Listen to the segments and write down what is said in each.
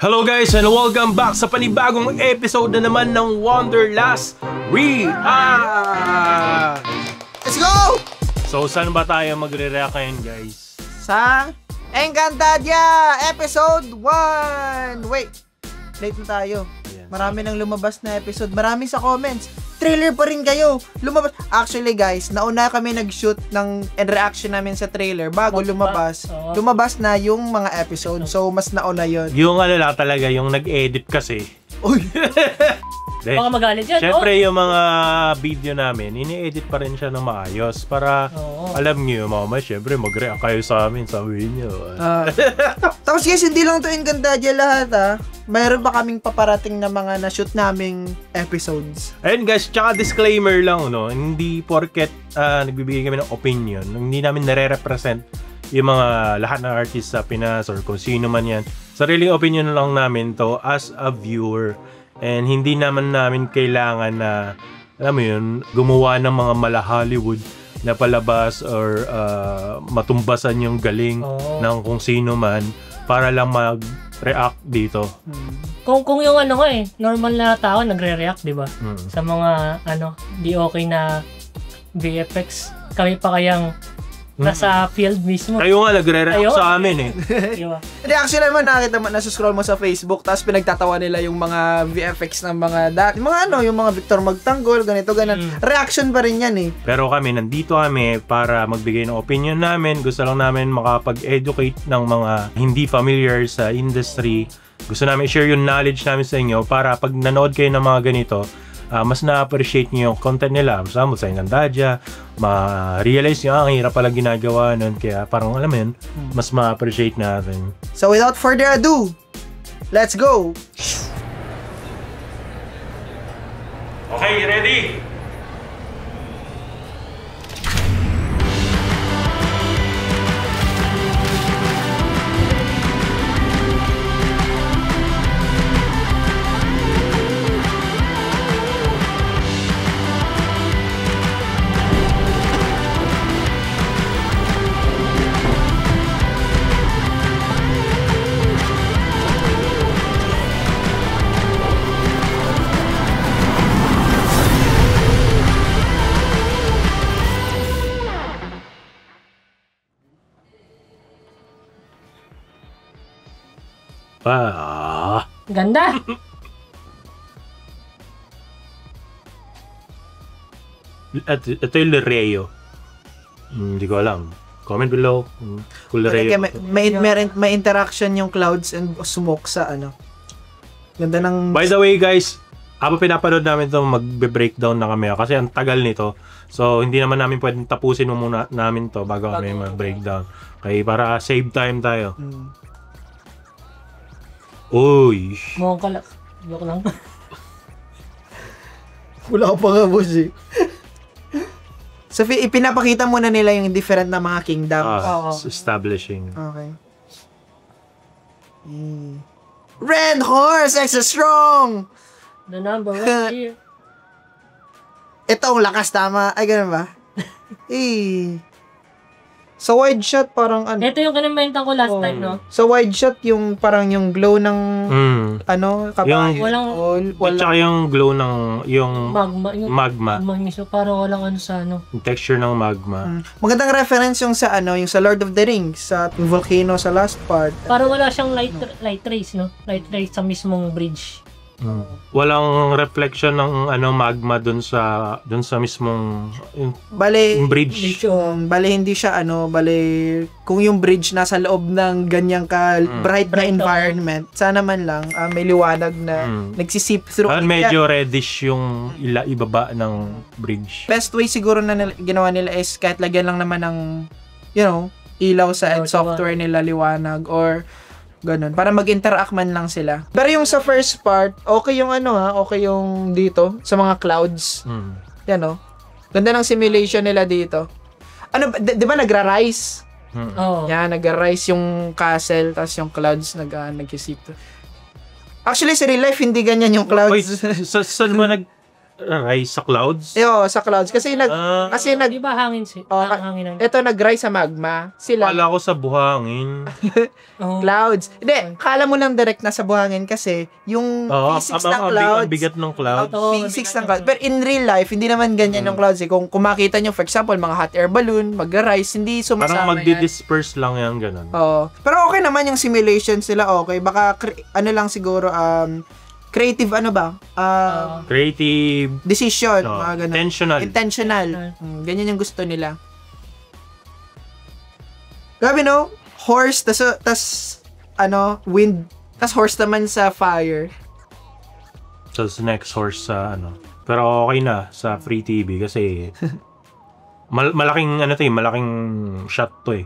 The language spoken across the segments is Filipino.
Hello guys and welcome back sa panibagong episode na naman ng Wanderlust React! Let's go! So saan ba tayo magre-react ngayon guys? Sa Encantadia episode 1! Wait, late na tayo. Marami nang lumabas na episode. Marami sa comments. Trailer pa rin kayo. Lumabas. Actually guys, nauna kami nag-shoot ng reaction namin sa trailer bago lumabas. Lumabas na yung mga episode. So, mas nauna yun. Yung ano lang talaga, yung nag-edit kasi. Uy! Baka magalit yan. Siyempre yung mga video namin, ini-edit pa rin siya ng maayos para alam niyo, mama, siyempre mag-react kayo sa amin, sabihin niyo. Tapos guys, hindi lang to Encantadia lahat ha. Mayroon pa kaming paparating na mga na-shoot naming episodes. Ayun guys, tsaka disclaimer lang, no? Hindi porket nagbibigay kami ng opinion, hindi namin nare-represent yung mga lahat ng artist sa Pinas or kung sino man yan. Sariling opinion lang namin to as a viewer. And hindi naman namin kailangan na, alam mo yun, gumawa ng mga mala Hollywood na palabas or matumbasan yung galing ng kung sino man para lang mag-react dito. Kung yung ano ko normal na tao nagre-react, di ba? Sa mga di okay na VFX, kami pa kayang nasa field mismo. Kayo nga nagre-react sa amin Diba? Hindi, actually naman nakita mo, nasa-scroll mo sa Facebook, tapos pinagtatawa nila yung mga VFX ng mga yung mga Victor Magtanggol, ganito, ganan. Reaction pa rin yan Pero kami, nandito kami para magbigay ng opinion namin. Gusto lang namin makapag-educate ng mga hindi familiar sa industry. Gusto namin i-share yung knowledge namin sa inyo para pag nanood kayo ng mga ganito, mas na-appreciate nyo yung content nila. Sa Encantadia, ma-realize nyo, ang hirap pala ginagawa nun. Kaya parang alam mo yun, mas ma-appreciate natin. So without further ado, let's go! Okay, ready? Ganda! At ito yung Lereo. Hindi ko alam. Comment below kung Lereo. May interaction yung clouds and smoke sa Ganda ng... By the way guys, habang pinapanood namin ito, magbe-breakdown na kami kasi ang tagal nito. So hindi naman namin pwedeng tapusin muna namin to bago kami mag-breakdown. Kaya para save time tayo. Uy! Mukhang kalak. Joke lang. Wala ka pa nga, boss So, ipinapakita muna nila yung different na mga kingdom. Establishing. Okay. Red Horse, extra strong! The number one here. Ito ang lakas, tama. Ay, ganun ba? Sa wide shot, parang Ito yung kinamenta ko last time, no? Sa wide shot, yung parang yung glow ng kabayo. At saka yung glow ng yung magma. So, parang walang sa Yung texture ng magma. Magandang reference yung sa yung sa Lord of the Rings, sa volcano sa last part. Parang wala siyang light rays, no? Light rays sa mismong bridge. Walang reflection ng magma dun sa mismong bridge. Bale hindi siya kung yung bridge nasa loob ng ganyang bright na environment, sana man lang may liwanag na nagsisip through. Medyo reddish yung ibaba ng bridge. Best way siguro na ginawa nila is kahit lagyan lang naman ng ilaw sa software nila, liwanag or ganun, para mag-interact man lang sila. Pero yung sa first part, okay yung okay yung dito, sa mga clouds. Yan ganda ng simulation nila dito. Di ba nagra-rise? Yan, nagra-rise yung castle, tapos yung clouds nag-isip. Actually, sa real life, hindi ganyan yung clouds. Wait, saan mo Rise sa clouds? Sa clouds. Kasi Di ba hangin hangin? ito nag-rise sa magma. Sila, Kala ko sa buhangin. clouds. Hindi, kala mo lang direct na sa buhangin kasi yung physics ng clouds. Ang bigat ng clouds. Physics ng clouds. Pero in real life, hindi naman ganyan yung clouds. Kung makita nyo, for example, mga hot air balloon, mag-rise, hindi sumasama Parang magdi-disperse lang yan, ganun. Pero okay naman yung simulation sila, okay. Baka, lang siguro, creative Creative. decision, mga ganun. Intentional. Ganyan yung gusto nila. Grabe, no? Horse, tas wind, tas horse naman sa fire. So, next horse sa Pero okay na sa free TV kasi malaking malaking shot to eh.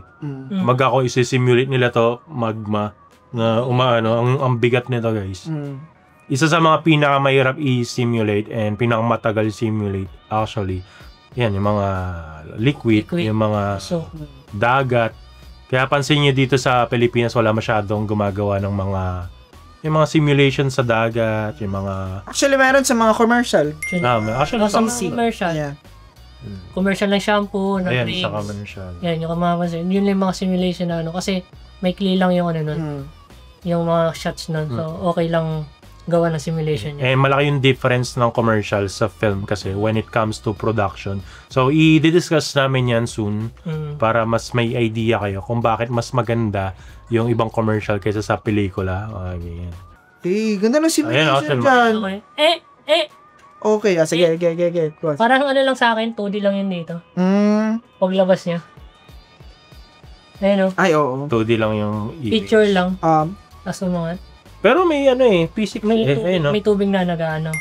Ako isi-simulate nila to magma na ang bigat nito, guys. Isa sa mga pinakamahirap i-simulate and pinakamatagal simulate actually. Yan, yung mga liquid. Yung mga dagat. Kaya pansin niyo dito sa Pilipinas wala masyadong gumagawa ng yung mga simulation sa dagat, yung mga Actually, meron sa mga commercial. Actually, sa commercial. Yeah. Commercial ng shampoo, ng ayan, drinks. sa commercial. Yan, yung kamamansin. Yun lang yung mga simulation na kasi may lang yung nun. Yung mga shots nun. So, okay lang gawa ng simulation niya. Malaki yung difference ng commercial sa film kasi when it comes to production. So, i-discuss namin yan soon para mas may idea kayo kung bakit mas maganda yung ibang commercial kaysa sa pelikula. Okay. Ganda ng simulation dyan. Okay. Sige. Parang lang sa akin, 2D lang yun dito. Paglabas niya. Ayun, Ay, oo. 2D lang yung picture lang. Tapos mga pero may physics may tubig na nag-ano.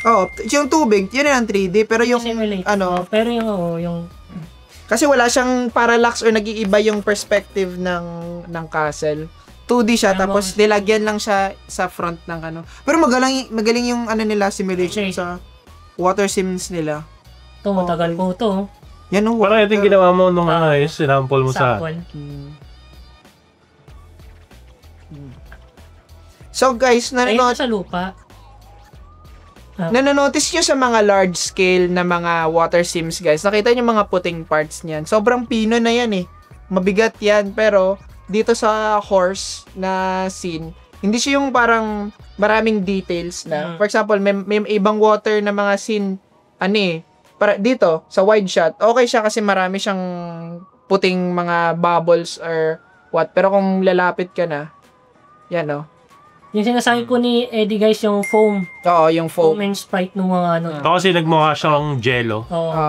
Yung tubig, yun ang 3D, pero yung simulate. Pero yung kasi wala siyang parallax or nag-iiba yung perspective ng castle. 2D siya, tapos nilagyan lang siya sa front ng Pero magaling yung nila simulation sa water sims nila. Ito, matagal po ito. Yan o. Parang ito yung ginawa mo nung sinample mo sa So guys, sa lupa. Nanonotice nyo sa mga large scale na mga water sims, guys. Nakita nyo mga puting parts niyan. Sobrang pino na yan eh. Mabigat yan. Pero dito sa horse na scene, hindi siya yung parang maraming details na. For example, may ibang water na mga scene, para dito, sa wide shot, okay siya kasi marami siyang puting mga bubbles or what. Pero kung lalapit ka na, yan o. Yung sinasabi ko ni Eddie, guys, yung foam. Oo, yung foam. Foam and sprite nung mga Ito kasi nagmukha siyang jello.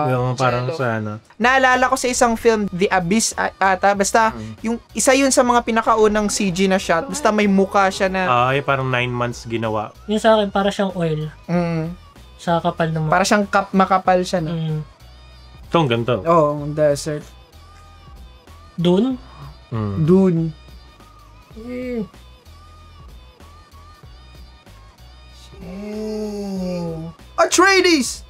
Yung parang jello. sa Naalala ko sa isang film, The Abyss ata. Basta, yung isa yun sa mga pinakaunang CG na shot. Basta may mukha siya na... parang 9 months ginawa. Yung sa akin, para siyang oil. Sa kapal naman. Para siyang makapal siya, no? Ito, ang ganito. Oo, desert. Dune? Dune. Atreides!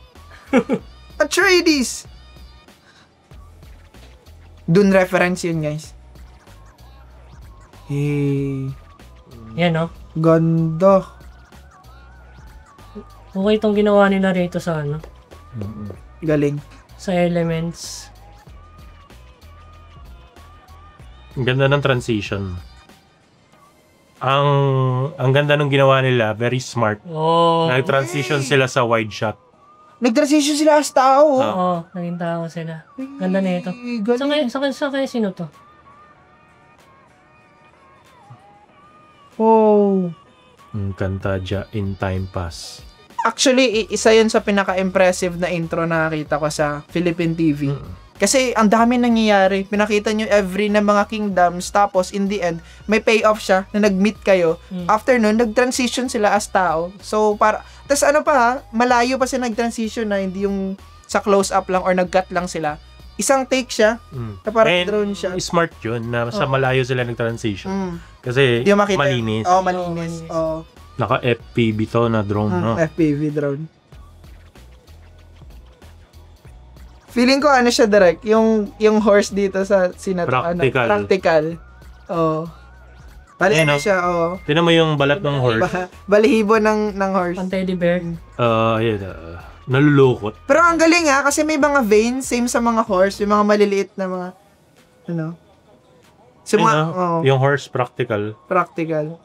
Atreides! Dune reference yun, guys. Yan, no? Ganda. Okay itong ginawa nila rito sa Galing. Sa elements. Ang ganda ng transition. Ang ganda ng ginawa nila, very smart. Nag-transition sila sa wide shot. Nag-transition sila as tao. Naging tao sila. Ganda na ito. Sa kaya sino to? Kanta in Time Pass. Actually, isa yun sa pinaka-impressive na intro na nakita ko sa Philippine TV. Kasi ang dami nangyayari. Pinakita nyo every na mga kingdoms. Tapos, in the end, may payoff siya na nag-meet kayo. After nun, nag-transition sila as tao. So, tas malayo pa sila nag-transition na hindi yung sa close-up lang or nag-cut lang sila. Isang take siya. Na parang drone siya. Smart yun na sa malayo sila nag-transition. Kasi malinis. Malinis. Naka-FPV to na drone, no? FPV drone. Feeling ko siya direct, yung horse dito sa Practical. practical. Bali, Ayan, ano oh. siya, oo. Tinan mo yung balat ng horse. Balihibo ng horse. Ang teddy bear. Ayun, nalulukot. Pero ang galing kasi may mga veins, same sa mga horse, yung mga maliliit na mga, ano. Sa mga, Yung horse practical. practical.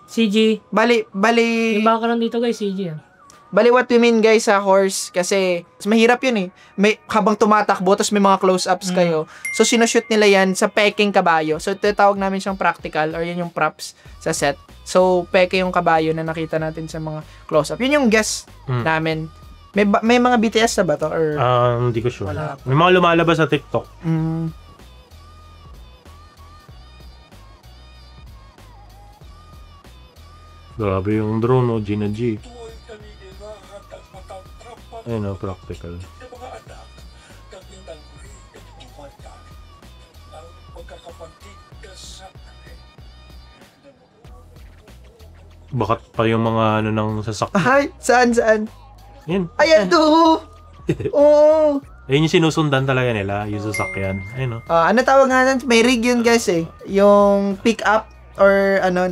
CG. Bali, Yung background dito guys, CG ah. Bali what we mean guys sa horse kasi mahirap yun may habang tumatakbo tapos may mga close-ups kayo, so sinushoot nila yan sa peking kabayo, so tinatawag namin siyang practical or yan yung props sa set. So peke yung kabayo na nakita natin sa mga close-up, yun yung guess namin. May mga BTS na ba to or Hindi ko sure. Wala. May mga lumalabas sa TikTok. Grabe yung drone, Gina G. Ayun, practical. Bakat pa yung mga ng sasakyan. ay saan Yan. ayan to. Oo. Ayun yung sinusundan talaga nila, yung sasakyan. Ayun, Ano tawag nga nun? May rig yun guys yung pick up or na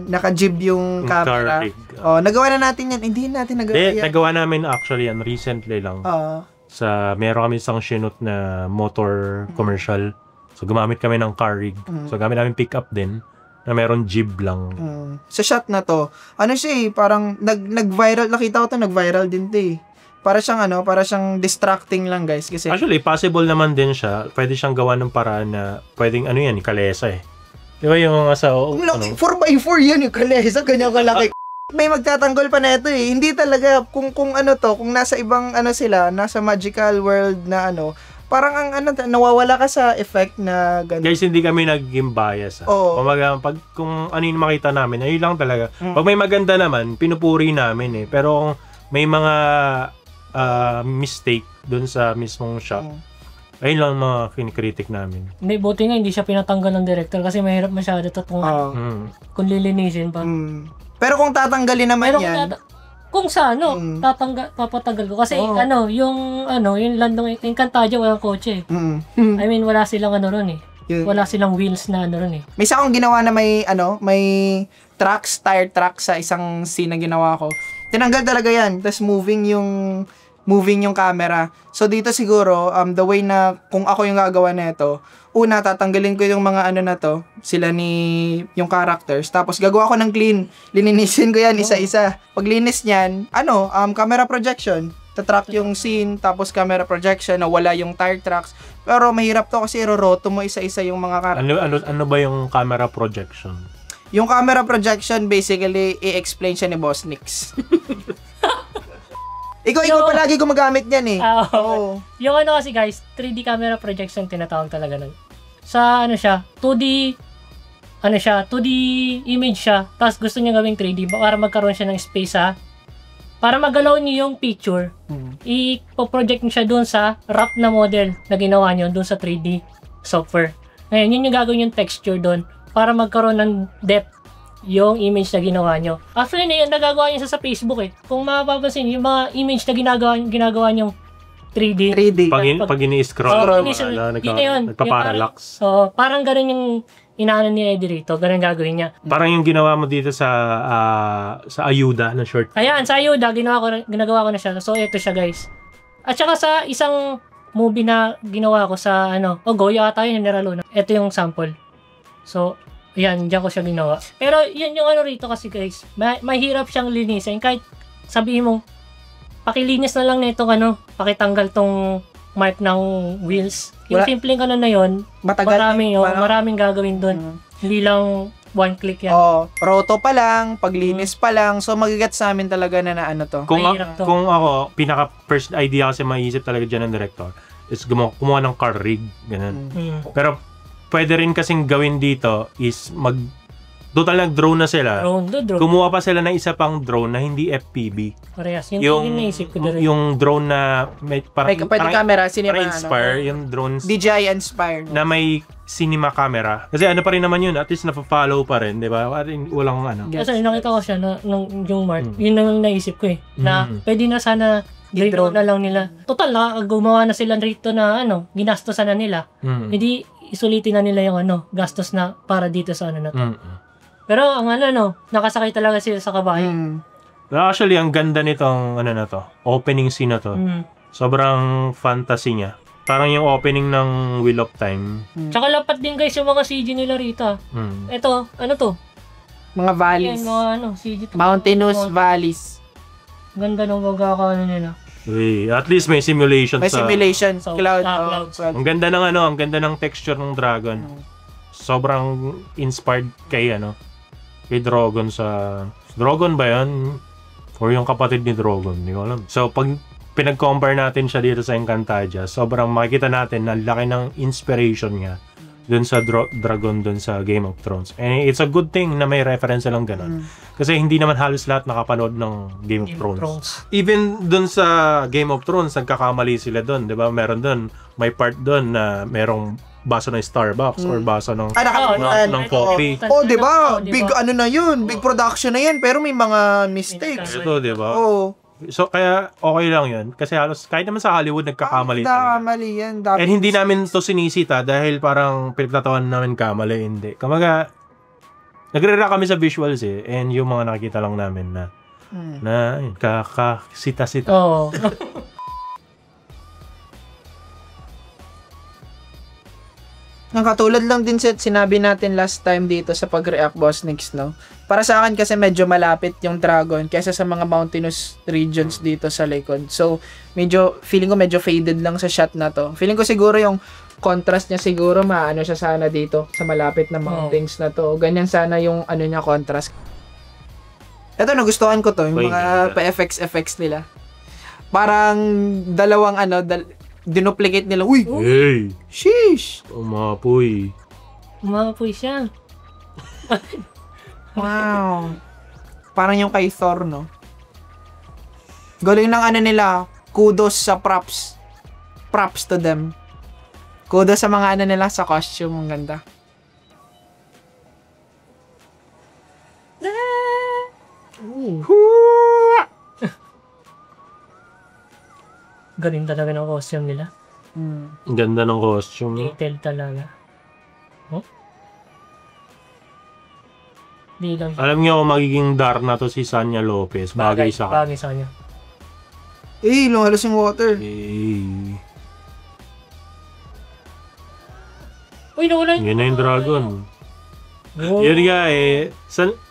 naka-jib yung camera. car rig. Nagawa na natin yan. Hindi natin nagawa yan. Nagawa namin actually yan recently lang. Meron kami isang shoot na motor commercial. So gumamit kami ng car rig. So gamit namin pick up din na meron jib lang. Sa shot na to, siya parang nag-viral, nakita ko to, nag-viral din to Para siyang distracting lang guys kasi Actually, possible naman din siya. Pwede siyang gawa ng paraan na pwedeng kalesa Di ba yung sa 4x4 yan yung kalesa, ganyan kalaki. May magtatanggol pa na ito Hindi talaga kung kung nasa ibang sila, nasa magical world na parang ang nawawala ka sa effect na ganun. Guys, hindi kami naging bias. Kumbaga, kung ano yung makita namin, ayun lang talaga. Pag may maganda naman, pinupuri namin Pero kung may mga mistake dun sa mismong shot, ayun lang mga kinikritik namin. Hindi, buti nga hindi siya pinatanggal ng director kasi mahirap masyado ito kung lilinisin pa. Pero kung tatanggalin naman Pero yan, kung sa papatanggal ko kasi yung landong Encantadia walang kotse. I mean wala silang ron Wala silang wheels na ron May isa akong ginawa na may tracks, tire tracks sa isang scene na ginawa ko. Tinanggal talaga yan. Tapos moving yung camera. So dito siguro the way na kung ako yung gagawa nito, una tatanggalin ko yung mga na to, sila yung characters, tapos gagawa ko ng clean. Lininisin ko yan isa-isa. Pag linis niyan, camera projection. Tatrack yung scene, tapos camera projection na wala yung tire tracks. Pero mahirap to kasi iroroto mo isa-isa yung mga characters. Ano ba yung camera projection? Yung camera projection basically i-explain siya ni Boss Nix. Ikaw palagi gumagamit niyan Yung kasi guys, 3D camera projection tinatawag talaga nun. Sa siya, 2D image siya, tapos gusto niya gawing 3D para magkaroon siya ng space para magalaw niyo yung picture. I-project niyo siya doon sa wrap na model na ginawa niyo doon sa 3D software. Ngayon, yun yung gagawin yung texture doon para magkaroon ng depth yung image na ginawa nyo. Actually, nagagawa nyo sa Facebook Kung mapapansin, yung mga image na ginagawa nyo 3D. Pag ini-scroll, nagpa-parallax. Parang ganun yung inaano ni Eddie rito. Ganun gagawin niya. Parang yung ginawa mo dito sa Ayuda na short. Ayan, sa Ayuda, ginagawa ko na siya. So, ito siya guys. At saka sa isang movie na ginawa ko sa Goya ata yun, Neralo na. Ito yung sample. So, yan, diyan ko siya ginawa. Pero yun yung rito kasi guys, mahirap siyang linisin. Kahit sabihin mo, pakilinis na lang nito pakitanggal tong mark ng wheels. Yung simpleng na yun, maraming gagawin doon. Hindi lang one click yan. Roto pa lang, paglinis pa lang. So magigat sa amin talaga na to. Kung ako, pinaka first idea kasi maisip talaga dyan ng director is kumuha ng car rig, ganun. Pero pwede rin kasing gawin dito is total nag-drone na sila. Drone. Kumuha pa sila ng isa pang drone na hindi FPV. Parehas. Yung naisip ko na rin. Yung drone na pwede camera, cinema. Inspire, yung drones. DJI Inspire. Na may cinema camera. Kasi pa rin naman yun. At least na-follow pa rin, di ba? Walang Kasi nakita ko siya yung mark. Yun ang naisip ko na pwede na sana drone na lang nila. Total gumawa na sila rito na ginastosan na nila. Hindi isulitin na nila yung gastos na para dito sa na to. Mm. Pero ang nakasakay talaga sila sa kabayo. Actually, ang ganda nitong na to, opening scene na to. Sobrang fantasy niya. Parang yung opening ng Wheel of Time. Tsaka lapat din guys yung mga CG nila rito. Ito, ano to? Mga valleys. Yan, mga CG. Mountainous valleys. Ganda ng pagkakaano nila. Uy, at least may simulation May simulation. So, Clouds. Ang ganda ng ang ganda ng texture ng dragon. Sobrang inspired kay kay Drogon sa Drogon ba 'yan? Or yung kapatid ni Drogon, hindi ko alam. So pag pinag-compare natin siya dito sa Encantadia, sobrang makikita natin na laki ng inspiration niya dun sa Dragon dun sa Game of Thrones. And it's a good thing na may reference lang ganun. Kasi hindi naman halos lahat nakapanood ng Game of Thrones. Even dun sa Game of Thrones, nagkakamali sila dun, di ba? Meron dun, may part dun na merong baso ng Starbucks or baso ng coffee. Oh, di ba? Big na yun. Big production na yan. Pero may mga mistakes. Ito, di ba? Oo. So, kaya okay lang yun. Kasi halos, kahit naman sa Hollywood, nagkakamali talaga. Nagkakamali yan. And hindi namin to sinisita dahil parang pinagtatawan namin kamali. Hindi. Kamaga, nagre-react kami sa visuals and yung mga nakikita lang namin na kakasita-sita. Oo. Nakatulad lang din sinabi natin last time dito sa pag-react, Boss Nix, no? Para sa akin kasi medyo malapit yung dragon kaysa sa mga mountainous regions dito sa likod. So, feeling ko medyo faded lang sa shot na to. Feeling ko siguro yung contrast niya siguro maano siya sana dito sa malapit na mountains na to. Ganyan sana yung niya contrast. Ito, nagustuhan ko to, yung mga pa-effects nila. Parang dalawang dinuplicate nila. Uy! Hey! Sheesh! Umapoy. Umapoy siya. Wow. Parang yung kay Thor, no? Galing ng nila. Kudos sa props. Props to them. Kudos sa mga nila sa costume. Ang ganda. Galing talaga ng costume nila. Ang ganda ng costume. Detail talaga. Oh? Di lang. Alam niyo kung magiging Darna to si Sanya Lopez. Bagay sa kanya. Bagay sa kanya. Lumalas yung water. Uy, nawala Yun na yung dragon. Oh. Yun nga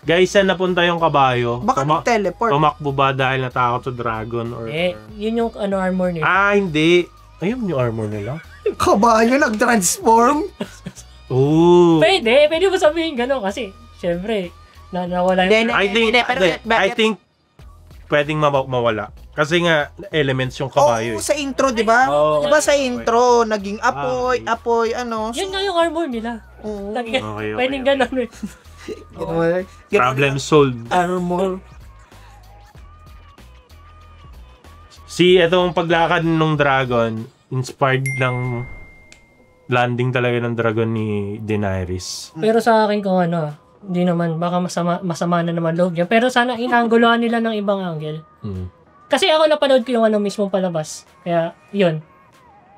guys, saan napunta yung kabayo? Baka teleport. Tumakbo ba dahil natakot sa dragon? Or yun yung armor niya. Hindi. Ayun yung armor nila. Kabayo nag-transform? Oo. Pwede mo sabihin gano'n kasi, syempre, nawala yung... I think pwedeng mawala. Kasi nga, elements yung kabayo. Sa intro, di ba? Di ba sa intro, naging apoy, Yan nga yung armor nila. Okay. Pwedeng gano'n. Problem solved. Armor. Itong paglakad ng dragon, inspired ng landing talaga ng dragon ni Daenerys. Pero sa akin kung hindi naman, baka masama na naman loob niya. Pero sana inangguluhan nila ng ibang angle. Kasi ako napanood ko yung mismong palabas. Kaya, yun.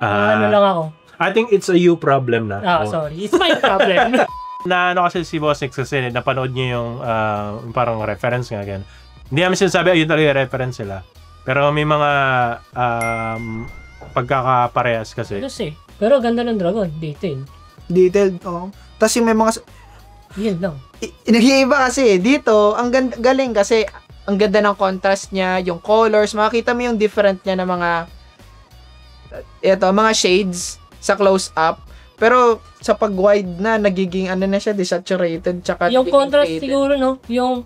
Lang ako. I think it's a you problem na. Sorry. It's my problem. Kasi si Boss Nix kasi napanood niya yung parang reference nga ganyan. Hindi namin sinasabi, yun talaga reference sila. Pero may mga pagkakaparehas kasi. Pero ganda ng dragon. Detailed, Tapos yung may mga... Yun lang. Nag-iiba kasi. Dito, ang galing kasi ang ganda ng contrast niya, yung colors, makikita mo yung different niya ng mga shades sa close-up. Pero sa pag-wide na, nagiging na siya, desaturated, tsaka yung contrast faded. siguro, no? Yung,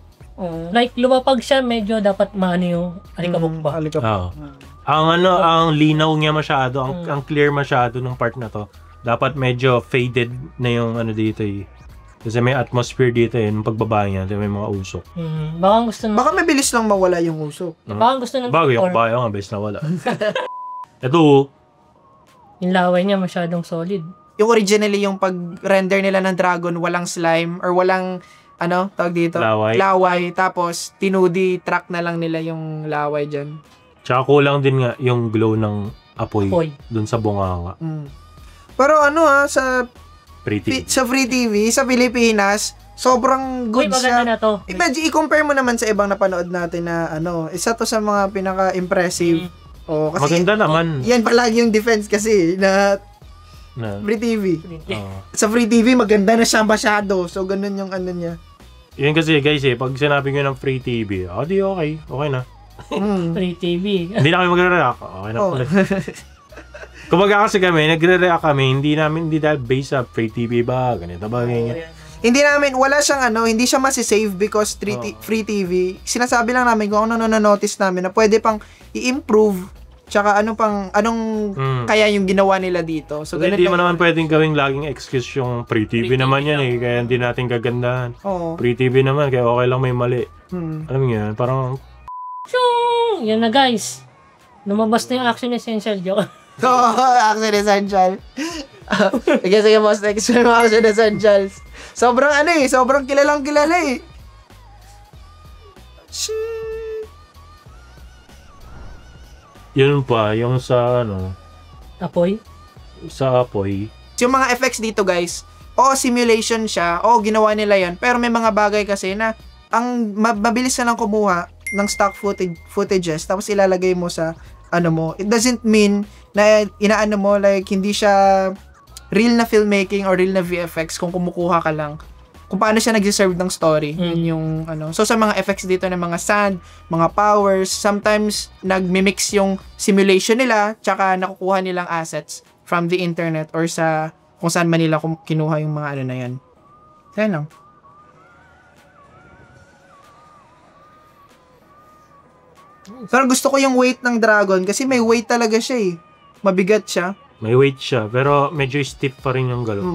like, lumapag siya, medyo dapat maano yung alikabok ba? Ang linaw niya masyado, ang clear masyado ng part na to. Dapat medyo faded na yung dito Kasi may atmosphere dito yung pagbaba niya, may mga usok. Baka mabilis lang mawala yung usok. Baka gusto ng Bago yung kabayo nga, best na wala. Ito, yung laway niya masyadong solid. Yung originally, yung pag-render nila ng dragon, walang slime, or walang, tawag dito? Laway. Tapos, tinudi track na lang nila yung laway dyan. Tsaka kulang din nga yung glow ng apoy. Dun sa bunganga. Pero sa Free TV. Sa Free TV, sa Pilipinas, sobrang Uy, good maganda siya. na to. Imagine, i-compare mo naman sa ibang napanood natin na isa to sa mga pinaka-impressive. Oh, kasi Maganda naman. yan palagi yung defense kasi na Na, Free TV. oo. Sa Free TV, maganda na siya masyado. So, ganun yung ano niya. Yun kasi guys pag sinabi ko ng Free TV, di okay. Okay na. Free TV. Hindi na kami magre-react. Okay na Oh. ulit. Kumbaga kasi kami, nagre-react kami, hindi dahil based sa Free TV ba, ganito ba, ganyan. Hindi namin, wala siyang hindi siya masisave because Free TV. Sinasabi lang namin kung ano na-notice namin na pwede pang i-improve. Tsaka anong kaya yung ginawa nila dito. So, Hindi ganun mo lang. naman pwedeng gawing laging excuse yung Free TV naman yan kaya hindi natin gagandahan. Oo. Free TV naman, kaya okay lang may mali. Alam mo yan, parang, Shung! Yan na guys. Lumabas na yung action essential joke. Oo, action essential. Sige, boss, next yung action essentials. Sobrang sobrang kilalang kilala eh. yun pa, yung sa Apoy. sa apoy. Yung mga effects dito guys, simulation siya, ginawa nila yan, pero may mga bagay kasi na ang mabilis na lang kumuha ng stock footages tapos ilalagay mo sa mo. It doesn't mean na inaano mo like hindi siya real na filmmaking or real na VFX kung kumukuha ka lang kung paano siya nag-serve ng story. Yun yung So sa mga effects dito ng mga sand, mga powers, sometimes nagmi-mix yung simulation nila tsaka nakukuha nilang assets from the internet or sa kung saan man nila kinuha yung mga na yan. Kaya lang. Pero gusto ko yung weight ng dragon kasi may weight talaga siya eh. Mabigat siya. May weight siya, pero medyo stiff pa rin yung galaw.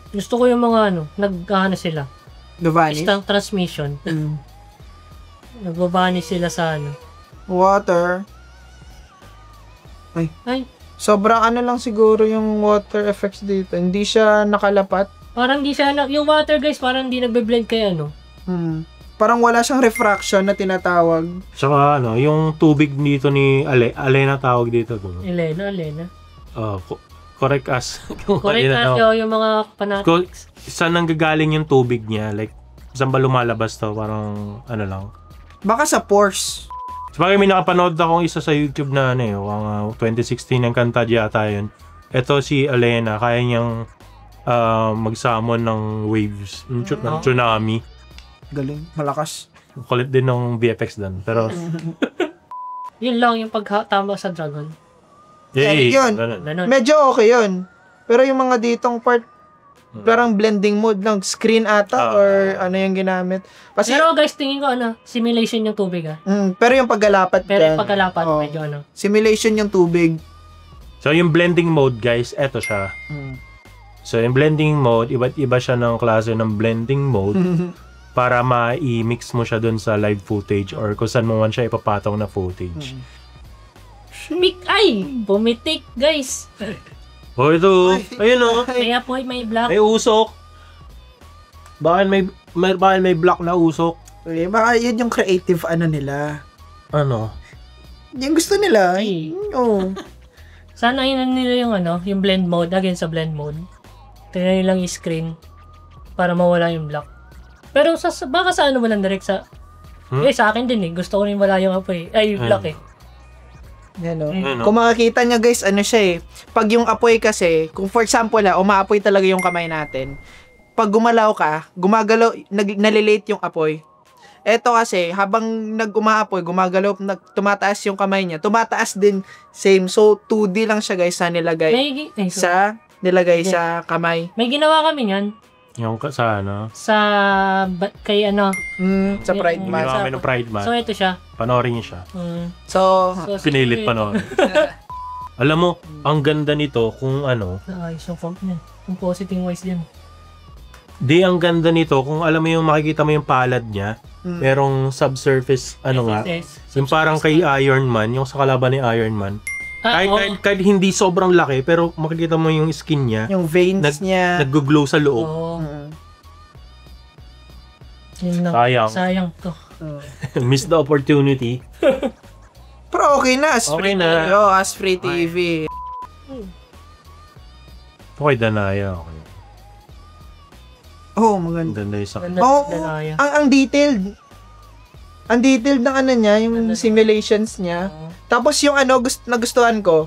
Gusto ko yung mga nag-ano sila. Gavani. Instant transmission. Nagbabani sila sa Water. Ay, Sobrang lang siguro yung water effects dito. Hindi siya nakalapat. parang di siya, yung water guys, parang di nagbe-blend kay Parang wala siyang refraction na tinatawag. Tsaka yung tubig dito ni Alena tawag dito. Elena. Correct us. Correct kasi yung mga fanatics. Saan nanggagaling yung tubig niya? Like, saan ba lumalabas to? Parang, lang. Baka sa pores. Sabagay, may nakapanood akong isa sa YouTube na 2016 ang kanta yata yun. Ito si Alena, kaya niyang mag-summon ng waves, ng tsunami. Galing, malakas. Kulit din ng VFX doon. Pero, Yun lang yung pagtama sa dragon. Yun. Ganun. Medyo okay yun. Pero yung mga ditong part, parang blending mode ng screen ata or yung ginamit. Kasi, Pero guys, tingin ko simulation yung tubig pero yung paggalapat Pero dyan, pagkalapat medyo simulation yung tubig. so, yung blending mode, guys, eto siya. So, yung blending mode, iba't iba siya ng klase ng blending mode para ma-i-mix mo siya dun sa live footage or kung saan mo man siya ipapatong na footage. Pumitik guys. Ito. Ayun Kaya po may black. may usok. Bakit may black na usok? Okay, baka yun yung creative nila. Ano? Yung gusto nila. Sana yun nila yung blend mode, again sa blend mode. Tingnan nyo lang yung screen para mawala yung black. Pero baka sa mo lang direct sa sa akin din gusto ko rin wala yung apoy. Yung black Yan Kung makikita nyo guys, siya eh. Pag yung apoy kasi, kung for example umaapoy talaga yung kamay natin. Pag gumalaw ka, gumagalaw, nalilate yung apoy. Eto kasi, habang nag-umaapoy, gumagalaw, tumataas yung kamay niya. Tumataas din, same. So, 2D lang siya guys, nilagay. Nilagay sa kamay. May ginawa kami yan. Yung sa Kay Sa Pride Ginawa Month. kami ng Pride Month. So, ito siya. Panoorin niyo siya. So, Pinilit panoorin. Alam mo, ang ganda nito kung Ayos yung font niya. Compositing wise din. Di ang ganda nito kung alam mo yung makikita mo yung palad niya. Merong subsurface, yung parang kay Iron Man, yung sa kalaban ni Iron Man. Kahit hindi sobrang laki, pero makikita mo yung skin niya. yung veins niya. Nag-glow sa loob. Yun lang. Sayang. Sayang to. Miss the opportunity. Pero okay na. As Okay free, na. as free TV. Okay, Danaya. Okay. Oh, maganda. Ganda yung sakit. Ganda, Oo, Danaya. ang detailed. Ang detailed ng ano niya, yung Ganda. simulations niya. Oo. Tapos yung ano, nagustuhan ko,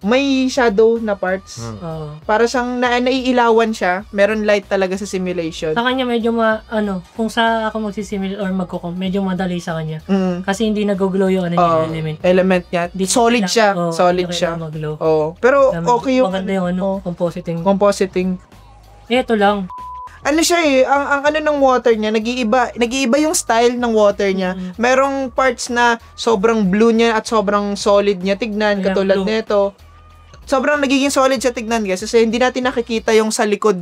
may shadow na parts. Oo. Para siyang naiilawan siya. Meron light talaga sa simulation. Sa kanya medyo kung sa ako magsisimil or medyo madali sa kanya. Mm. Kasi hindi nag-glow yung ano Oo, yung element. element niya. Di Solid siya. Oo, Solid hindi siya. kailangan mag-glow. Oo. Pero okay yung Maganda yung compositing. compositing. Ito lang. Ano siya ang ano ng water niya, nag-iiba yung style ng water niya. Merong parts na sobrang blue niya at sobrang solid niya tignan, Ayan, katulad blue. nito. Sobrang nagiging solid siya tignan, guys, kasi hindi natin nakikita yung sa likod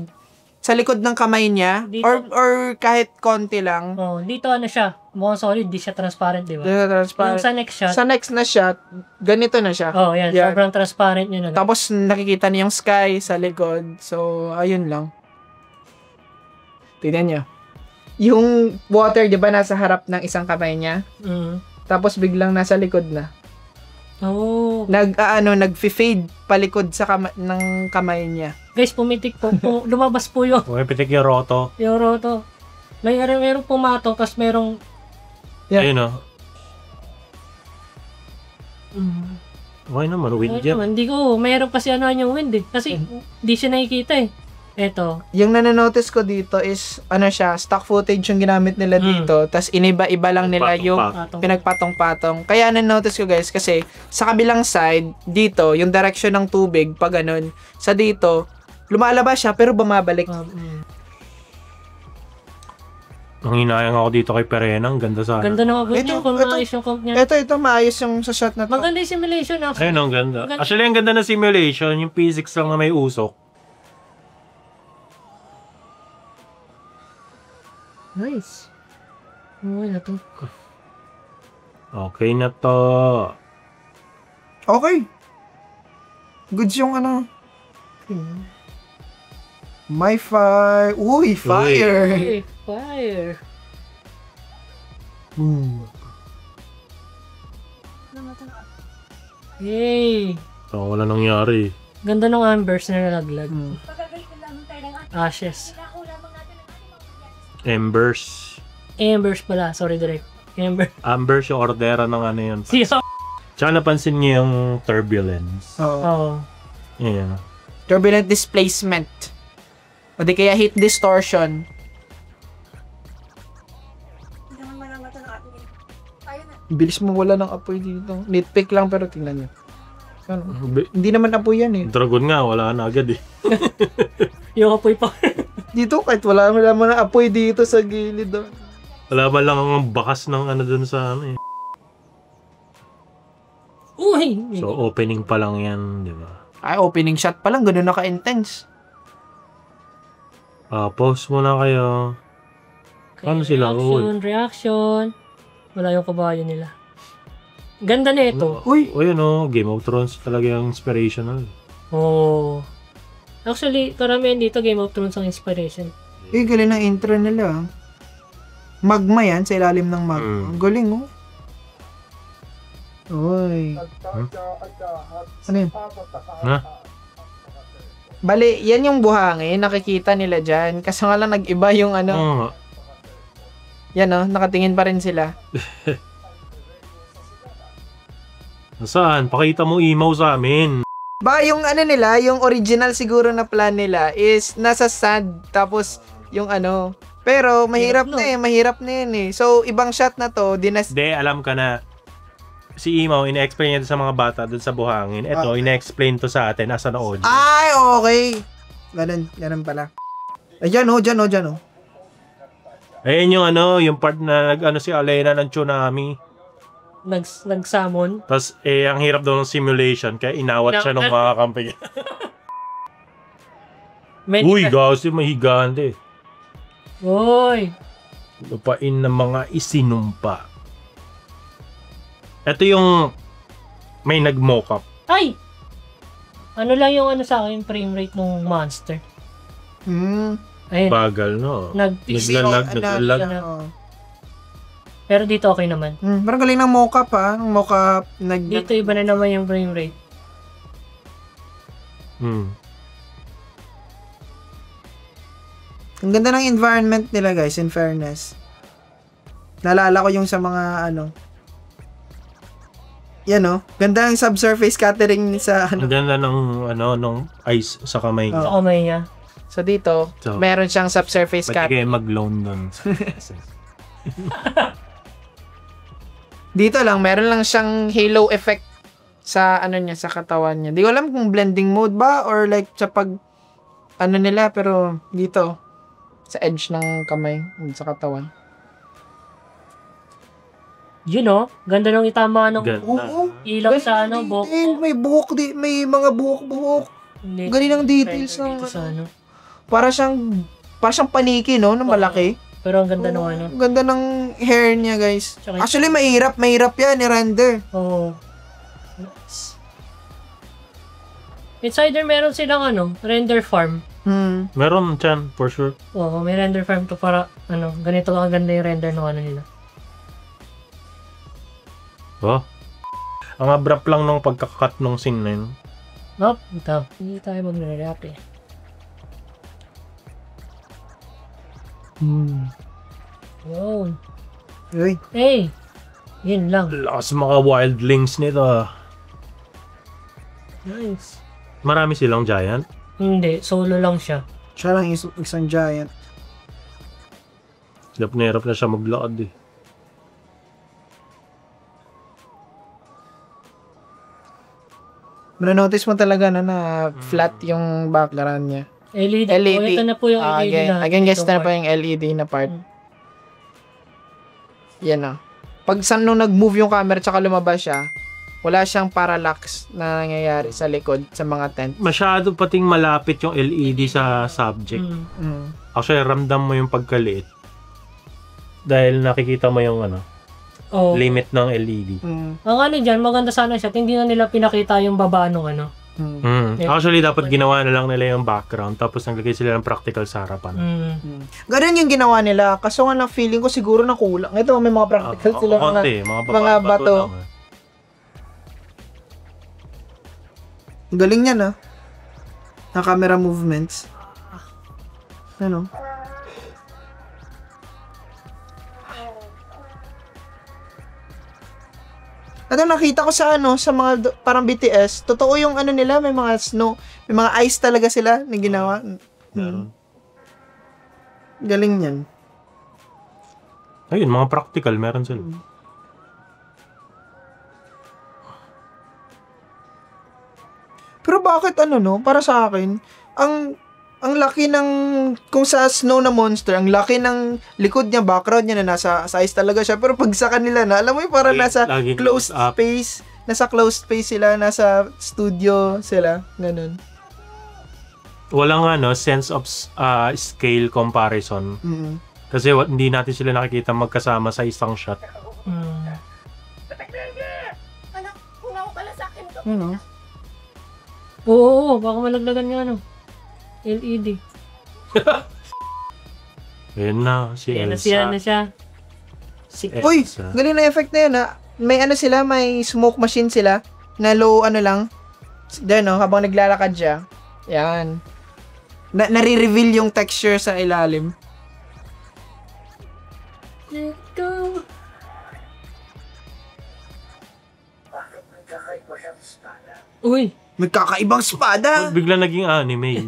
ng kamay niya Dito. or kahit konti lang. Oh, dito ano siya, mukhang solid, di siya transparent, di ba? Transparent. Yung sa next shot, Sa next na shot, ganito na siya. oh, yan, Yan. sobrang transparent yun. Ano. Tapos nakikita niya yung sky sa likod. So, ayun lang. Tignan niyo. Yung water, di ba, nasa harap ng isang kamay niya? Mm. Tapos biglang nasa likod na. Oh. Nag-fade palikod sa ng kamay niya. Guys, pumitik po. Lumabas po yung Okay, pitik yung roto. roto. Merong pumato, tapos merong Yeah. Ayun, oh. Okay naman, wind yan. hindi ko, meron kasi ano yung wind eh. Kasi di siya nakikita eh. Eto. Yung nananotice ko dito is, stock footage yung ginamit nila dito. Tapos iniba-iba lang nila yung pinagpatong-patong. Kaya nanotice ko, guys, kasi sa kabilang side, dito, yung direction ng tubig, pag ganun, sa dito, lumalabas siya pero bumabalik. Ang hinayang ako dito kay Perena, ang ganda sana. Ganda ng agad niya, kung ito. maayos yung comp niya. Ito, maayos yung sa shot na to. Maganda yung simulation actually. Ayun, ang ganda. Actually, ang ganda ng simulation, yung physics lang na may usok. Nice. Okay na to. Okay na to. Okay. Goods yung ano. My fire. Uy, fire. Hey, fire. Yay. So, wala nangyari. Ganda ng ambers na nalaglag. Ashes. Embers. Ambers pala. Sorry, direct. Ambers yung ordera ng ano yun. Siya. Tsaka napansin niyo yung turbulence. Oo. Yeah. Turbulent displacement. O di kaya heat distortion. Bilis mo wala ng apoy dito. Nitpick lang pero tingnan nyo. Ano? Hindi naman apoy yan eh. Dragon nga, wala na agad eh. Yung apoy pa. Dito kahit wala mo na apoy dito sa gilid. Oh. Wala ba lang ang bakas ng ano dun sa ano eh. Uy! So, opening pa lang yan, di ba? Ay, opening shot pa lang. Ganun na ka-intense. Pause muna kayo. Ano sila? Reaction. Wala yung kabayo nila. Ganda na ito. Uy! O yun o, Game of Thrones talaga yung inspirational. Oh. Actually, karamihan dito Game of Thrones ang inspiration. Eh, galing ng intro nila. Magma yan, sa ilalim ng magma. Ang galing, oh. Uy. Ano yun? Ha? Bali, yan yung buhangin. Nakikita nila dyan. Kaso nga lang nag-iba yung ano. Oo nga. Yan, oh. Nakatingin pa rin sila. Saan? Pakita mo email sa amin. Ba, yung ano nila, yung original siguro na plan nila is nasa sand. Tapos, yung ano. Pero, mahirap na eh. Mahirap na yan eh. So, ibang shot na to. Hindi, alam ka na. Si Imaw, ina-explain niya sa mga bata dun sa buhangin. Ito, ina-explain to sa atin as an audience. Ay, okay. Ganun pala. Ayan, oh. Dyan, oh. Ayun yung ano, yung part na nag-ano si Alena ng tsunami. Nag-summon. Tapos, ang hirap daw ng simulation, kaya inawat siya ng mga kampi. Uy, kasi mahigante. Uy! Lupain ng mga isinumpa. Ito yung may nag-mock up. Ay! Ano lang yung ano sa akin, frame rate ng monster. Ayun. Bagal, no? Naglalag. Pero dito okay naman. Parang galing ng mock-up, ha? Ng mock-up. Dito iba na naman yung frame rate. Ang ganda ng environment nila guys, in fairness. Naalala ko yung sa mga yan ganda ang subsurface catering sa Ang ganda ng nung ice sa kamay niya. Sa kamay niya. So dito, So, meron siyang subsurface Ba't catering. kayo mag-loan doon? Dito lang, meron lang siyang halo effect sa niya, sa katawan niya. Di ko alam kung blending mode ba or like sa pag nila, pero dito sa edge ng kamay, sa katawan. Ganda nung itama ng Oo. ilaw sa buhok. May buhok may mga buhok. Hindi. Galing ng details ng Dito sa Para siyang paniki, no, na malaki. Pero ang ganda nung Ang ganda ng hair niya, guys. Tsaka- Actually, mahirap yan, i-render. Oo. It's either meron silang render farm. Meron dyan, for sure. Oo, may render farm to para ganito ang ganda yung render ng nila. Oh. Ang abrupt lang nung pagkakakat nung scene na yun. Ito. Hindi tayo mag-react eh. Yun. Uy. Hey! Yun lang. Lakas mga wildlings nito. Nice. Marami silang giant. Hindi, solo lang siya. Siya lang isang giant. Hirap na siya maglakad eh. Notice mo talaga na flat yung background niya. LED. LED. Oh, ito na po yung LED na. Again, guess na itong pa yung LED na part. Yan na. Pag saan nung nag-move yung camera tsaka lumabas siya, wala siyang parallax na nangyayari sa likod sa mga tent. Masyado pating malapit yung LED sa subject. Actually, ramdam mo yung pagkaliit. Dahil nakikita mo yung limit ng LED. Ang dyan, maganda sana siya. Hindi na nila pinakita yung baba nung Actually, dapat ginawa na lang nila yung background tapos naglagay sila ng practical sa harapan. Ganun yung ginawa nila. Kaso nga lang feeling ko siguro na kulang. Ito, may mga practical sila. Konti, mga bato. lang, Ang galing niya na. Na camera movements. Ano? Ito nakita ko sa sa mga parang BTS, totoo yung nila, may mga snow, may mga ice talaga sila na ginawa. Galing niyan. Ayun, mga practical, meron sila. Pero bakit para sa akin, ang laki ng, kung sa snow na monster, ang laki ng likod niya, background niya na nasa ice talaga siya. Pero pag sa kanila na, alam mo yung parang nasa closed space, nasa closed space sila, nasa studio sila, ganun. Walang sense of scale comparison. Kasi hindi natin sila nakikita magkasama sa isang shot. Oo, baka malaglagan yung LED. Ayun na, si Elsa. Na siya. Uy, galing na effect na yun May sila, may smoke machine sila, na low lang. Diyan habang naglalakad siya. Yan. Nare-reveal yung texture sa ilalim. Let go. Uy! May kakaibang espada. Bigla naging anime.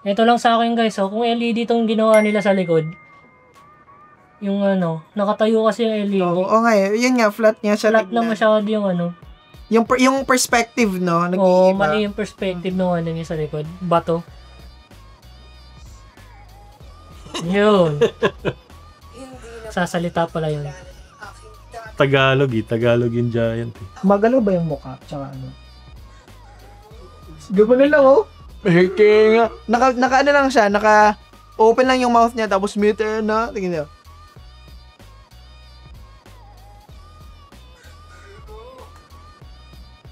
Ito lang sa akin guys, kung LED itong ginawa nila sa likod, yung nakatayo kasi yung LED. Oo nga yun nga, flat niya sa Flat lang masyado yung yung perspective, no? Oo, mali yung perspective ng niya sa likod. Bato. Yun. Sasalita pala yun. Tagalog yung giant. Magalaw ba yung mukha? Tsaka Gano'n lang, nga. Naka lang siya, open lang yung mouth niya, tapos mute na. Tingin niyo.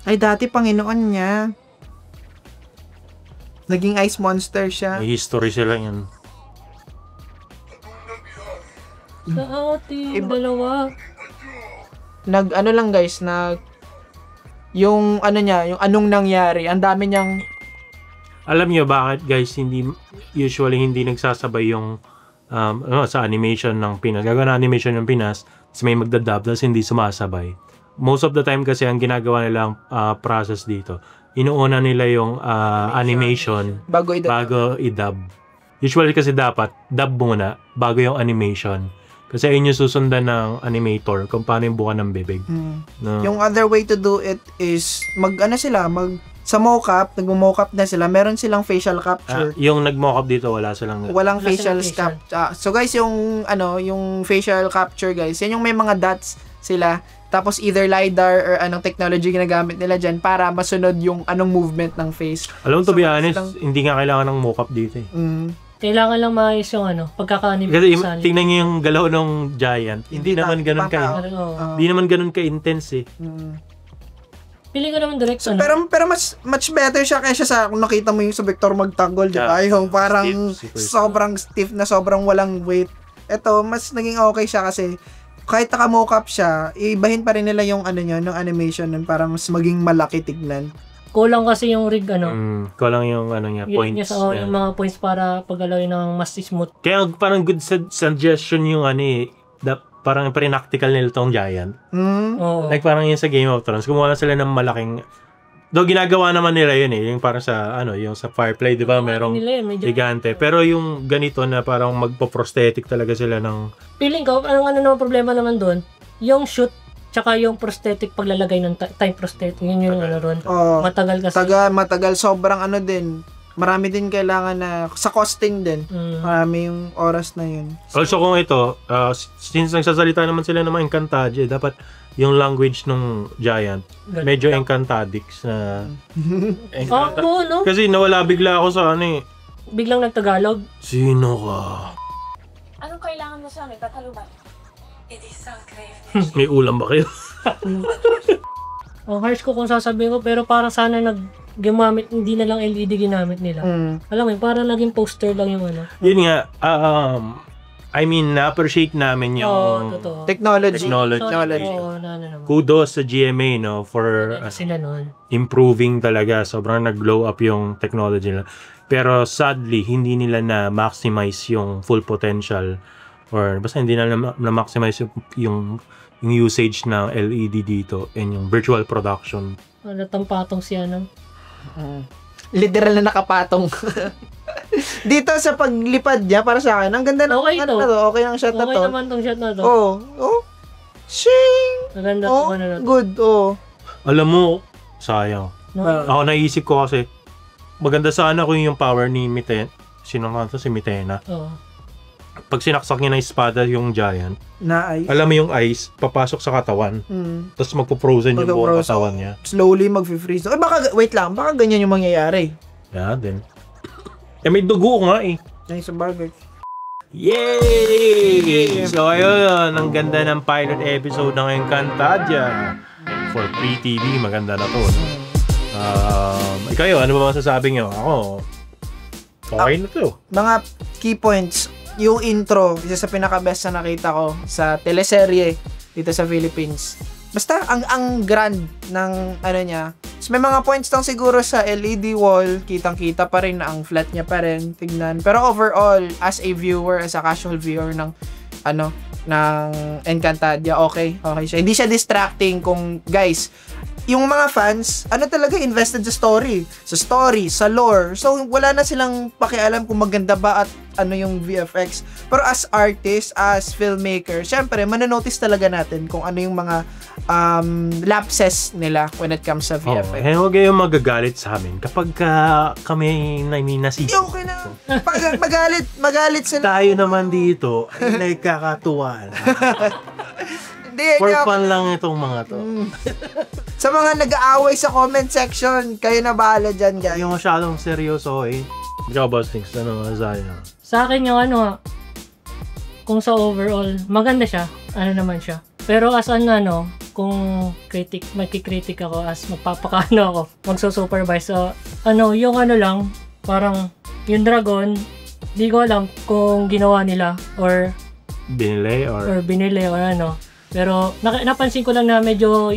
Ay, dati Panginoon niya. Naging ice monster siya. May history sila yan. Sa ating dalawa. Lang guys, yung niya, yung anong nangyari, ang dami niyang Alam niyo bakit guys usually hindi nagsasabay yung sa animation ng Pinas. Gagawa ng animation ng Pinas, tapos may magdadub, tapos hindi sumasabay. Most of the time kasi ang ginagawa nilang process dito, inuuna nila yung animation Bago i-dub. Usually kasi dapat dub muna bago yung animation. Kasi ayun yung susundan ng animator kung paano yung buka ng bibig. No? Yung other way to do it is sa mocap, nag-mocap na sila, meron silang facial capture. Yung nag-mocap dito, walang facial capture. So guys, yung facial capture guys, yan yung may mga dots sila. Tapos either LiDAR or anong technology ginagamit nila dyan para masunod yung anong movement ng face. Alam mo, to be honest, hindi nga kailangan ng mocap dito eh. Kailangan lang maayos yung pagkaka-animate. Kasi tingnan niyo yung galaw ng giant. Hindi naman ganun hindi naman ganun ka-intense eh. Piling ko naman direct Pero much better siya kaysa sa kung nakita mo yung sa Victor magtanggol, di ba? Yung parang sobrang stiff na sobrang walang weight. Ito, mas naging okay siya kasi kahit naka-mocap siya, ibahin pa rin nila yung ng animation nun para mas maging malaki tignan. Kulang kasi yung rig kulang yung niya, points. Yung mga points para paggalawin ng mas smooth. Kaya parang good suggestion yung parang practical nila tong giant. Like parang yun sa Game of Thrones, gumawa sila ng malaking, though ginagawa naman nila yun eh, yung parang sa yung sa Fireplay, di ba, merong gigante. Pero yung ganito na parang magpo-prosthetic talaga sila ng... Feeling ko, naman problema naman doon, yung shoot, tsaka yung prosthetic paglalagay ng time prosthetic, yun yung ron. Matagal kasi. Matagal, sobrang din. Marami din kailangan na, sa costing din, marami yung oras na yun. Also kung ito, since nagsasalita naman sila ng mga Encantadia, dapat yung language ng giant, medyo Encantadix na... no? Kasi nawala bigla ako sa Biglang nagtagalog. Sino ka? Anong kailangan mo sa amin? Tataluban? It is so grave. May ulam ba kayo? Harsh ko kung sasabihin ko, pero parang sana gumamit, hindi na lang LED ginamit nila. Alam mo, parang naging poster lang yung Yun nga, I mean, na-appreciate namin yung technology. Kudos sa GMA, for improving talaga. Sobrang nag-glow up yung technology nila. Pero sadly, hindi nila na-maximize yung full potential, or basta hindi nila na-maximize yung usage ng LED dito and yung virtual production. Natampatong siya Literal na nakapatong. Dito sa paglipad niya, para sa akin, ang ganda ng okay okay ang shot na to. Okay naman tong shot na to. Shing! Maganda to na to. Good, Alam mo, sayang. Ako naisip ko kasi, maganda sana kung yung power ni Miten. Sino nga to? Si Mitena. Pag sinaksak niya ng espada yung giant, na ice. Alam mo yung ice, papasok sa katawan. Tapos magpo-frozen yung buong katawan niya. Slowly mag-freeze. Wait lang, baka ganyan yung mangyayari. Yeah, din. May dugo nga eh. Ay, sa bagay. Yay! So ayun, ang ganda ng pilot episode ng Encantadia for Free TV. Maganda na to. Ikaw, ano ba masasabi nyo? Ako, okay na to. Mga key points. Yung intro, isa sa pinaka-best na nakita ko sa teleserye dito sa Philippines. Basta, ang grand ng niya. So, may mga points lang siguro sa LED wall, kitang-kita pa rin na ang flat niya pa rin, tignan. Pero overall, as a viewer, as a casual viewer ng Encantadia, okay siya. Hindi siya distracting kung, guys, yung mga fans, talaga invested sa story, sa lore. So, wala na silang pakialam kung maganda ba at yung VFX. Pero as artist, as filmmaker, syempre, mananotice talaga natin kung ano yung mga lapses nila when it comes sa VFX. Huwag kayong magagalit sa amin kapag kami nasisi. Okay na. Magalit sila. Tayo naman dito ay nagkakatuwa. For fun lang itong mga to. Sa mga nag-aaway sa comment section, kayo na bahala dyan, guys. Yung masyadong seryoso eh. Ikaw, Bustings, ano masasabi mo? Sa akin yung kung sa overall, maganda siya. Naman siya. Pero as kung magkikritik ako, as magpapakaano ako, magsusupervise. So, yung lang, parang yung dragon, di ko alam kung ginawa nila or binili or Pero napansin ko lang na medyo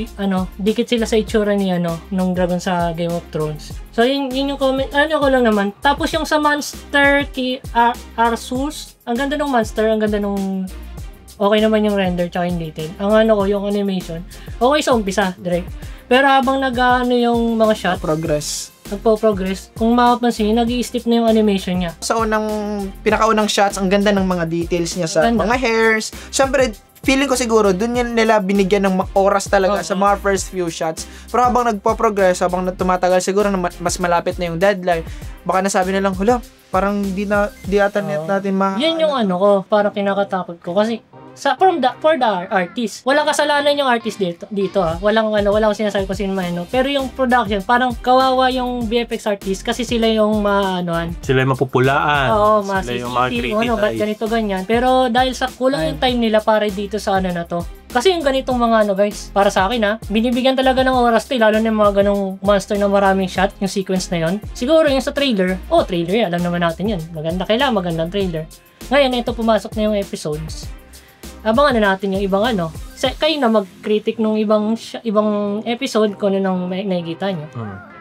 dikit sila sa itsura ni nung dragon sa Game of Thrones. So yun yung comment, ko lang naman. Tapos yung sa monster kay Arceus, ang ganda ng monster, ang ganda nung okay naman yung render tsaka yung detail. Ang yung animation, okay sa umpisa, direct. Pero habang yung mga shot, nagpo-progress, kung mapapansin, nag-i-step na yung animation niya. Sa pinakaunang shots, ang ganda ng mga details niya sa mga hairs. Siyempre, feeling ko siguro, dun yan nila binigyan ng oras talaga sa mga first few shots. Pero habang nagpo-progress, habang tumatagal siguro na mas malapit na yung deadline, baka nasabi na lang, hula, parang di ata natin Yan yung ko, parang kinakatakot ko. Kasi, for the artist, walang kasalanan yung artist dito ha. Walang sinasabi ko sino man, pero yung production, parang kawawa yung VFX artist kasi sila yung sila yung mapupulaan. Oo, sila yung mga criticize. Ba't ganito ganyan. Pero dahil sa kulang yung time nila para dito sa na to. Kasi yung ganitong mga guys, para sa akin binibigyan talaga ng oras to, lalo na yung mga ganong monster na maraming shot, yung sequence na yon. Siguro yung sa trailer, trailer alam naman natin yan. Magandang trailer. Ngayon, ito pumasok na yung episodes. Abangan na natin yung ibang kayo na mag-critic nung ibang episode kung ano nang nakikita nyo.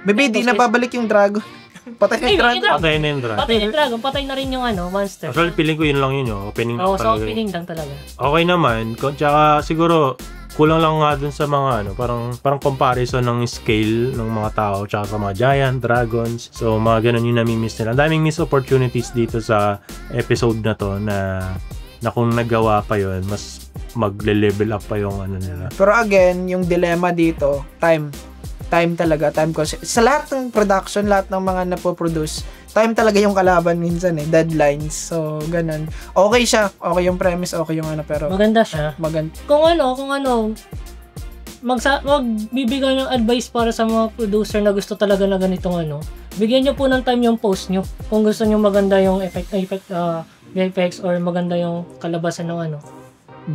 Maybe di na babalik yung dragon. Patay na yung dragon. Patay na yung dragon. Patay na rin yung monster. Actually, feeling ko yun lang yun opening sa opening lang talaga. Okay naman. Tsaka siguro, kulang lang nga dun sa mga parang comparison ng scale ng mga tao tsaka sa mga giant, dragons. So, mga ganun yung nami-miss nila. Ang daming miss opportunities dito sa episode na to na kung nagawa pa yon mas magle-level up pa yung nila. Pero again, yung dilemma dito, time talaga, time kasi sa lahat ng production, lahat ng mga napoproduce, time talaga yung kalaban minsan deadlines. So, ganun. Okay siya, okay yung premise, okay yung pero maganda siya. Kung magbibigay ng advice para sa mga producer na gusto talaga na ganitong bigyan nyo po ng time yung post nyo. Kung gusto nyo maganda yung VFX or maganda yung kalabasan ng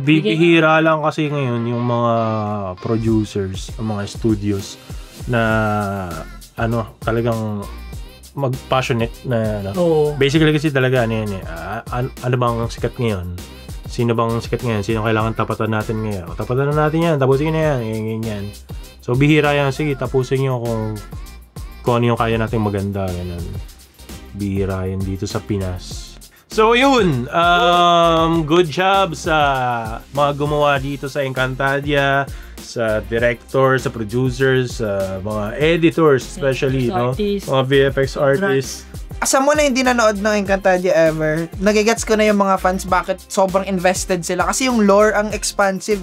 Bibihira lang kasi ngayon yung mga producers, yung mga studios na talagang mag-passionate na Basically kasi talaga ano bang sikat ngayon? Sino bang sikat ngayon? Sino kailangan tapatan natin ngayon? Tapatan na natin yan, tapusin na yan. So bihira yan, sige tapusin nyo kung ano yung kaya natin maganda, ganun. Bihira yan dito sa Pinas. So yun, good job sa mga gumawa dito sa Encantadia, sa director, sa producers, sa mga editors especially, mga VFX artists. Sa mo na hindi nanood ng Encantadia ever, nagigets ko na yung mga fans bakit sobrang invested sila. Kasi yung lore ang expansive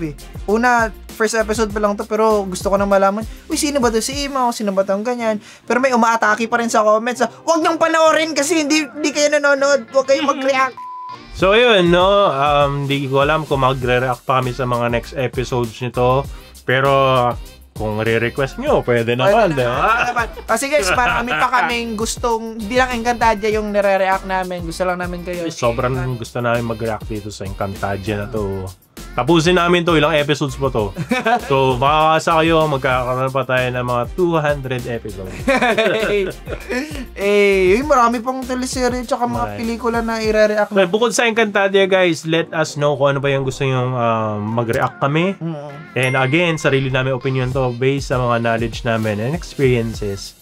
Una, first episode pa lang to, pero gusto ko nang malaman, sino ba to si Ima? Sino ba tong ganyan? Pero may umaatake pa rin sa comments wag nang panoorin kasi hindi kayo nanonood. Wag kayo mag-react. So yun, hindi ko alam kung magre-react pa kami sa mga next episodes nito. Pero kung re-request nyo, pwede naman, diba? Kasi guys, marami pa kaming gustong, hindi lang Encantadia yung nire-react namin. Gusto lang namin kayo. Sobrang gusto namin mag-react dito sa Encantadia na to. Tapusin namin to, ilang episodes po to. So, makakasa kayo, magkakaroon pa tayo ng mga 200 episodes. Marami pang teleserye tsaka mga pelikula na i-react na. Bukod sa Encantadia, guys, let us know kung ano ba yung gusto nyo mag-react kami. And again, sarili namin opinion to based sa mga knowledge namin and experiences.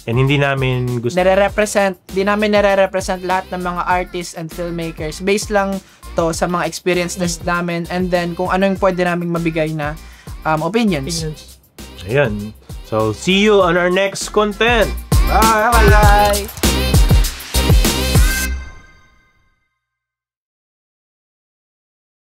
And hindi namin gusto... Hindi namin nare-represent lahat ng mga artists and filmmakers. Based lang to sa mga experiences namin and then kung ano yung pwede naming mabigay na opinions. Ayan. So, see you on our next content. Bye!